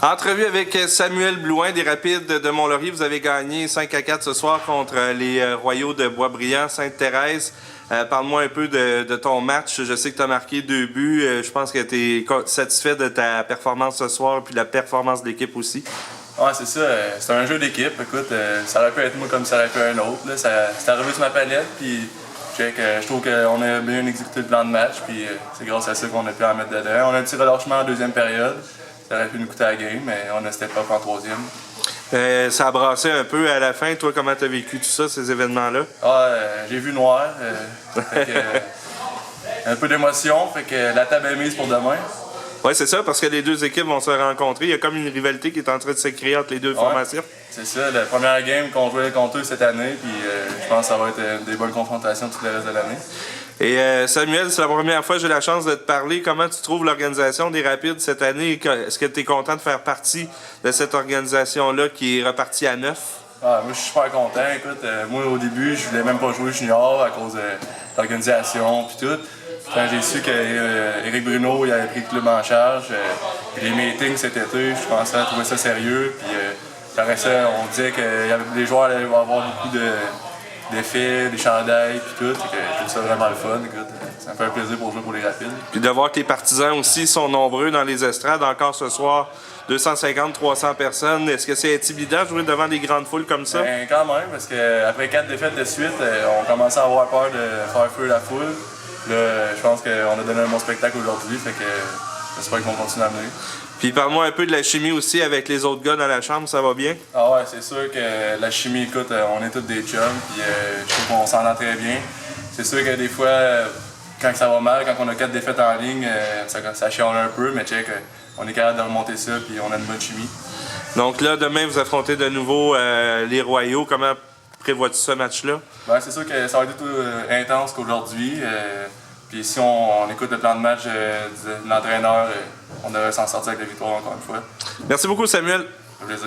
Entrevue avec Samuel Blouin des Rapides de Mont-Laurier. Vous avez gagné 5-4 ce soir contre les Royaux de Boisbriand, Sainte-Thérèse. Parle-moi un peu de ton match. Je sais que tu as marqué 2 buts. Je pense que tu es satisfait de ta performance ce soir puis la performance de l'équipe aussi. Ouais, c'est ça. C'est un jeu d'équipe. Écoute, ça aurait pu être moi comme ça aurait pu être un autre. Là, c'est arrivé sur ma palette. Puis je trouve qu'on a bien exécuté le plan de match. Puis c'est grâce à ça qu'on a pu en mettre dedans. On a un petit relâchement en deuxième période. Ça aurait pu nous coûter la game, mais on a step up en troisième. Ça a brassé un peu à la fin. Toi, comment tu as vécu tout ça, ces événements-là? J'ai vu noir. Un peu d'émotion. Fait que la table est mise pour demain. Oui, c'est ça, parce que les deux équipes vont se rencontrer. Il y a comme une rivalité qui est en train de se créer entre les deux formations. C'est ça, la première game qu'on jouait contre eux cette année, puis je pense que ça va être des bonnes confrontations tout le reste de l'année. Et Samuel, c'est la première fois que j'ai la chance de te parler. Comment tu trouves l'organisation des Rapides cette année? Est-ce que tu es content de faire partie de cette organisation-là qui est repartie à 9? Moi, je suis super content. Écoute, moi, au début, je voulais même pas jouer junior à cause de l'organisation puis tout. Quand j'ai su qu'Éric Bruno il avait pris le club en charge, puis les meetings cet été, je commençais à trouver ça sérieux. Puis après ça, on disait que les joueurs allaient avoir beaucoup d'effets, des chandails puis tout. Je trouve ça vraiment le fun. Écoute, ça me fait un plaisir pour jouer pour les Rapides. Puis de voir que les partisans aussi sont nombreux dans les estrades encore ce soir. 250-300 personnes. Est-ce que c'est intimidant de jouer devant des grandes foules comme ça? Ben, quand même, parce qu'après 4 défaites de suite, on commençait à avoir peur de faire feu la foule. Là, je pense qu'on a donné un bon spectacle aujourd'hui, fait que j'espère qu'ils vont continuer à mener. Puis parle-moi un peu de la chimie aussi avec les autres gars dans la chambre, ça va bien? Ah ouais, c'est sûr que la chimie, écoute, on est tous des chums, puis je trouve qu'on s'entend très bien. C'est sûr que des fois, quand ça va mal, quand on a 4 défaites en ligne, ça chiale un peu, mais check, on est capable de remonter ça, puis on a une bonne chimie. Donc là, demain, vous affrontez de nouveau les Royaux. Comment prévois-tu ce match-là? Ben, c'est sûr que ça va être tout intense qu'aujourd'hui. Puis si on écoute le plan de match de l'entraîneur, on devrait s'en sortir avec la victoire encore une fois. Merci beaucoup, Samuel. Un plaisir.